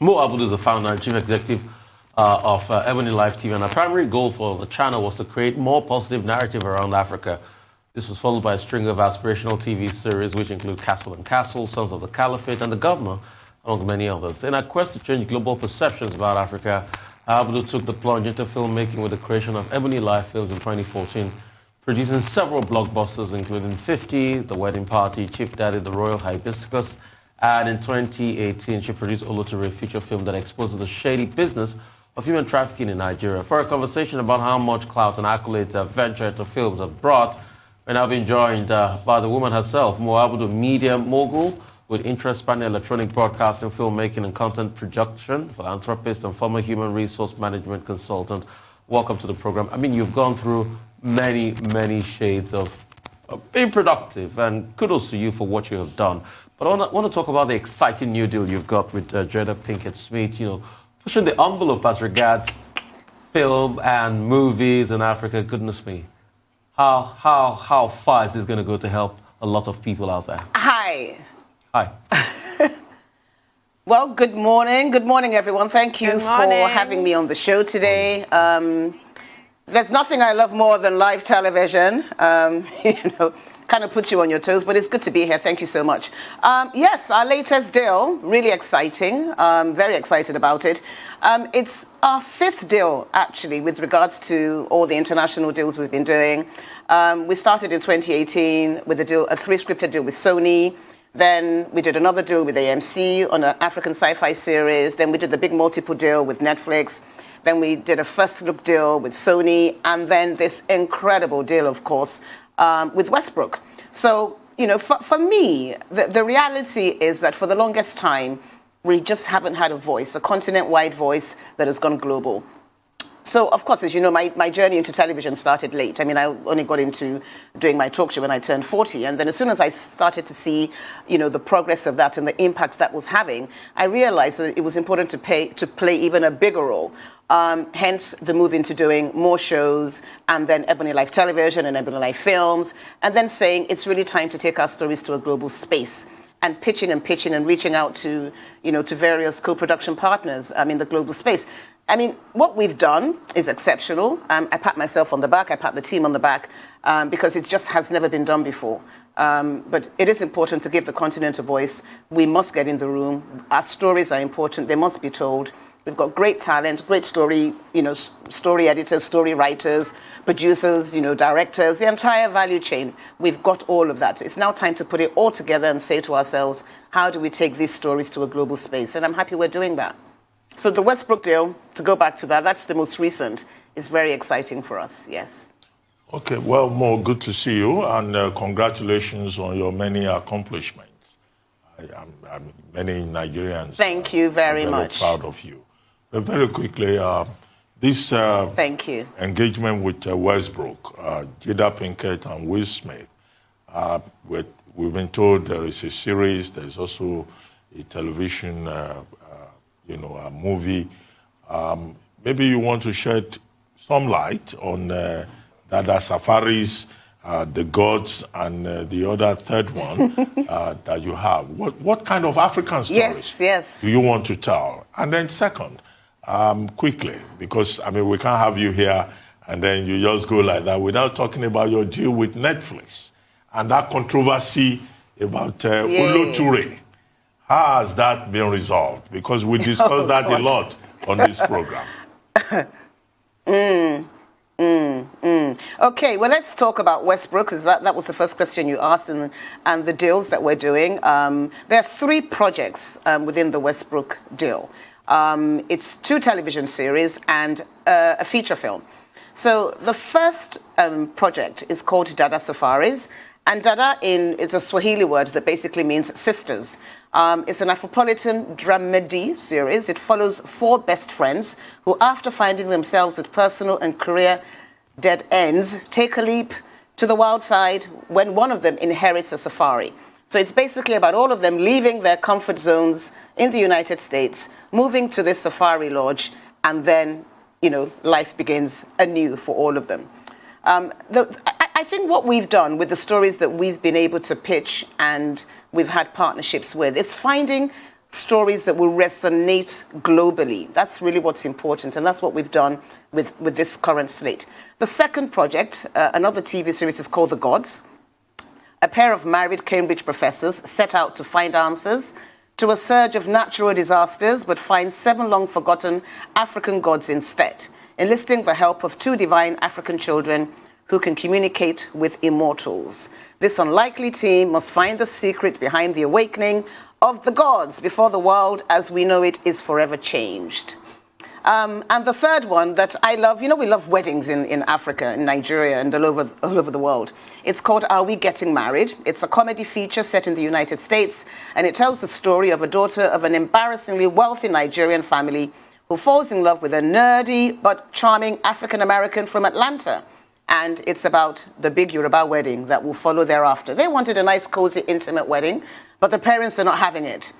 Mo Abudu is the founder and chief executive of EbonyLife TV, and our primary goal for the channel was to create more positive narrative around Africa. This was followed by a string of aspirational TV series, which include Castle and Castle, Sons of the Caliphate, and The Governor, among many others. In our quest to change global perceptions about Africa, Abudu took the plunge into filmmaking with the creation of EbonyLife Films in 2014, producing several blockbusters, including 50, The Wedding Party, Chief Daddy, The Royal Hibiscus, and in 2018, she produced Oloture, a feature film that exposes the shady business of human trafficking in Nigeria. For a conversation about how much clout and accolades her venture into films have brought, we're now being joined by the woman herself, Mo Abudu, media mogul with interest spanning electronic broadcasting, filmmaking, and content production, philanthropist, and former human resource management consultant. Welcome to the program. I mean, you've gone through many, many shades of being productive, and kudos to you for what you have done. But I want to talk about the exciting new deal you've got with Jada Pinkett Smith, pushing the envelope as regards film and movies in Africa. Goodness me. How far is this going to go to help a lot of people out there? Hi. Well, good morning. Good morning, everyone. Thank you for having me on the show today. There's nothing I love more than live television. Kind of puts you on your toes, but it's good to be here. Thank you so much. Yes, our latest deal, really exciting. Very excited about it. It's our fifth deal, actually, with regards to all the international deals we've been doing. We started in 2018 with a three-scripted deal with Sony. Then we did another deal with AMC on an African sci-fi series. Then we did the big multiple deal with Netflix. Then we did a first look deal with Sony. And then this incredible deal, of course, with Westbrook. So, for me, the reality is that for the longest time, we just haven't had a voice, a continent-wide voice that has gone global. So, of course, as you know, my journey into television started late. I mean, I only got into doing my talk show when I turned 40. And then as soon as I started to see, the progress of that and the impact that was having, I realized that it was important to play even a bigger role. Hence the move into doing more shows and then EbonyLife Television and EbonyLife Films, and then saying it's really time to take our stories to a global space and pitching and reaching out to, to various co-production partners in the global space. I mean, what we've done is exceptional. I pat myself on the back, I pat the team on the back, because it just has never been done before. But it is important to give the continent a voice. We must get in the room. Our stories are important. They must be told. We've got great talent, great story, story editors, story writers, producers, directors, the entire value chain. We've got all of that. It's now time to put it all together and say to ourselves, how do we take these stories to a global space? And I'm happy we're doing that. So the Westbrook deal, to go back to that, that's the most recent. It's very exciting for us, yes. Okay, well, Mo, good to see you, and congratulations on your many accomplishments. Many Nigerians. Thank you very are much. Proud of you. But very quickly, this Thank you. engagement with Westbrook, Jada Pinkett and Will Smith, we've been told there is a series, there's also a television a movie. Maybe you want to shed some light on Dada Safari's The Gods and the other third one that you have. What kind of African stories do you want to tell? And then second, quickly, because, we can't have you here and then you just go like that without talking about your deal with Netflix and that controversy about Oloture. How has that been resolved? Because we discussed that a lot on this program. Okay, well, let's talk about Westbrook, because that was the first question you asked, and the deals that we're doing. There are three projects within the Westbrook deal. It's 2 television series and a feature film. So the first project is called Dada Safaris, and Dada is a Swahili word that basically means sisters. It's an Afropolitan dramedy series. It follows 4 best friends who, after finding themselves at personal and career dead ends, take a leap to the wild side when one of them inherits a safari. So it's basically about all of them leaving their comfort zones in the United States, moving to this safari lodge, and then, life begins anew for all of them. I think what we've done with the stories that we've been able to pitch and we've had partnerships with, it's finding stories that will resonate globally. That's really what's important, and that's what we've done with this current slate. The second project, another TV series, is called The Gods. A pair of married Cambridge professors set out to find answers to a surge of natural disasters, but find 7 long-forgotten African gods instead, enlisting the help of 2 divine African children who can communicate with immortals. This unlikely team must find the secret behind the awakening of the gods before the world as we know it is forever changed. And the third one that I love, we love weddings in Africa, in Nigeria, and all over the world. It's called Are We Getting Married? It's a comedy feature set in the United States, and it tells the story of a daughter of an embarrassingly wealthy Nigerian family who falls in love with a nerdy but charming African-American from Atlanta. And it's about the big Yoruba wedding that will follow thereafter. They wanted a nice, cozy, intimate wedding, but the parents are not having it.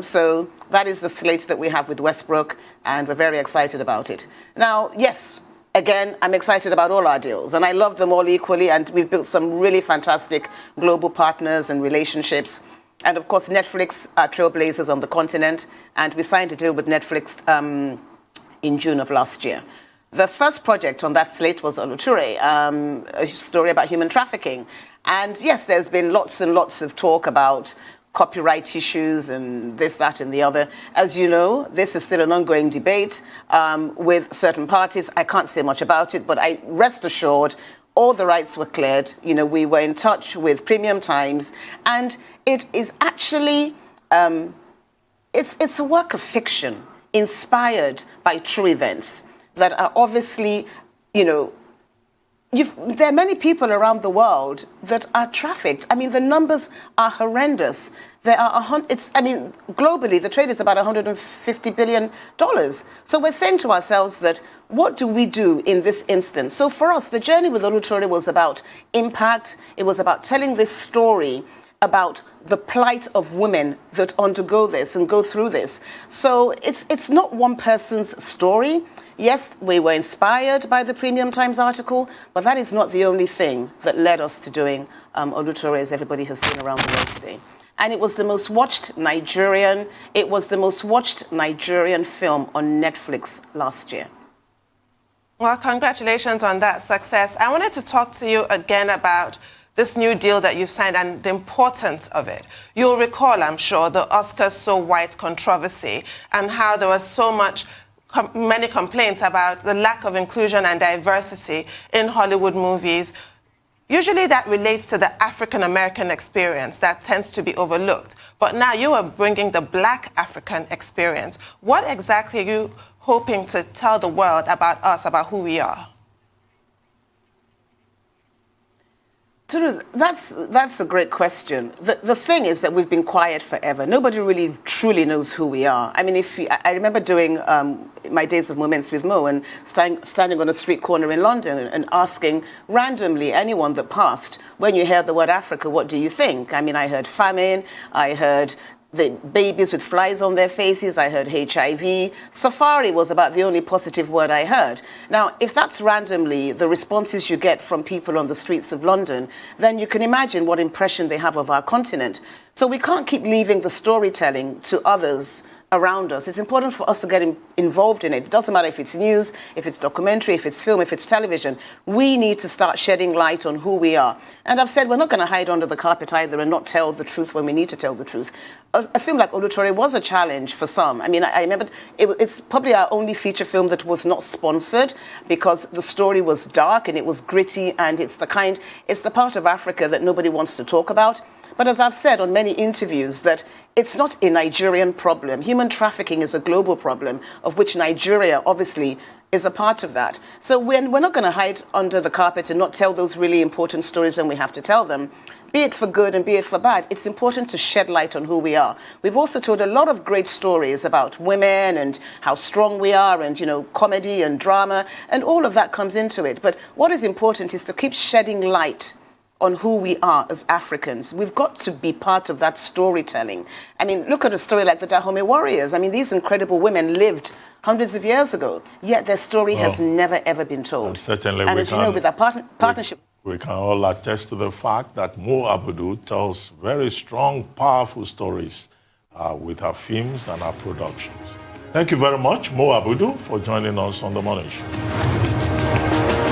So that is the slate that we have with Westbrook, and we're very excited about it. Now, yes, again, I'm excited about all our deals, and I love them all equally, and we've built some really fantastic global partners and relationships. And of course, Netflix are trailblazers on the continent, and we signed a deal with Netflix in June of last year. The first project on that slate was Oluture, a story about human trafficking. And yes, there's been lots and lots of talk about copyright issues and this, that, and the other. As you know, this is still an ongoing debate with certain parties. I can't say much about it, but I rest assured all the rights were cleared. We were in touch with Premium Times, and it is actually, it's a work of fiction inspired by true events that are obviously, there are many people around the world that are trafficked. I mean, the numbers are horrendous. Globally, the trade is about $150 billion. So we're saying to ourselves that, what do we do in this instance? So for us, the journey with Oluture was about impact. It was about telling this story about the plight of women that undergo this and go through this. So it's not one person's story. Yes, we were inspired by the Premium Times article, but that is not the only thing that led us to doing Oluture, as everybody has seen around the world today. And it was the most watched Nigerian film on Netflix last year. Well, congratulations on that success. I wanted to talk to you again about this new deal that you've signed and the importance of it. You'll recall, I'm sure, the Oscars So White controversy and how there was so many complaints about the lack of inclusion and diversity in Hollywood movies. Usually that relates to the African-American experience that tends to be overlooked. But now you are bringing the Black African experience. What exactly are you hoping to tell the world about us, about who we are? That's a great question. The thing is that we've been quiet forever. Nobody really truly knows who we are. I mean, I remember doing my Days of Moments with Mo and standing on a street corner in London and asking randomly anyone that passed, when you hear the word Africa, what do you think? I mean, I heard famine, I heard the babies with flies on their faces, I heard HIV. Safari was about the only positive word I heard. Now, if that's randomly the responses you get from people on the streets of London, then you can imagine what impression they have of our continent. So we can't keep leaving the storytelling to others around us. It's important for us to get involved in it. It doesn't matter if it's news, if it's documentary, if it's film, if it's television. We need to start shedding light on who we are. And I've said we're not going to hide under the carpet either and not tell the truth when we need to tell the truth. A film like Oluture was a challenge for some. I mean, I remember it's probably our only feature film that was not sponsored because the story was dark and it was gritty, and it's the part of Africa that nobody wants to talk about. But as I've said on many interviews, that it's not a Nigerian problem. Human trafficking is a global problem, of which Nigeria obviously is a part of that. So we're not going to hide under the carpet and not tell those really important stories when we have to tell them. Be it for good and be it for bad, it's important to shed light on who we are. We've also told a lot of great stories about women and how strong we are, and, comedy and drama, and all of that comes into it. But what is important is to keep shedding light on who we are as Africans. We've got to be part of that storytelling. I mean, look at a story like the Dahomey warriors. I mean, these incredible women lived hundreds of years ago, yet their story has never, ever been told. And certainly and as you know, with our partnership... We can all attest to the fact that Mo Abudu tells very strong, powerful stories with our films and our productions. Thank you very much, Mo Abudu, for joining us on The Morning Show.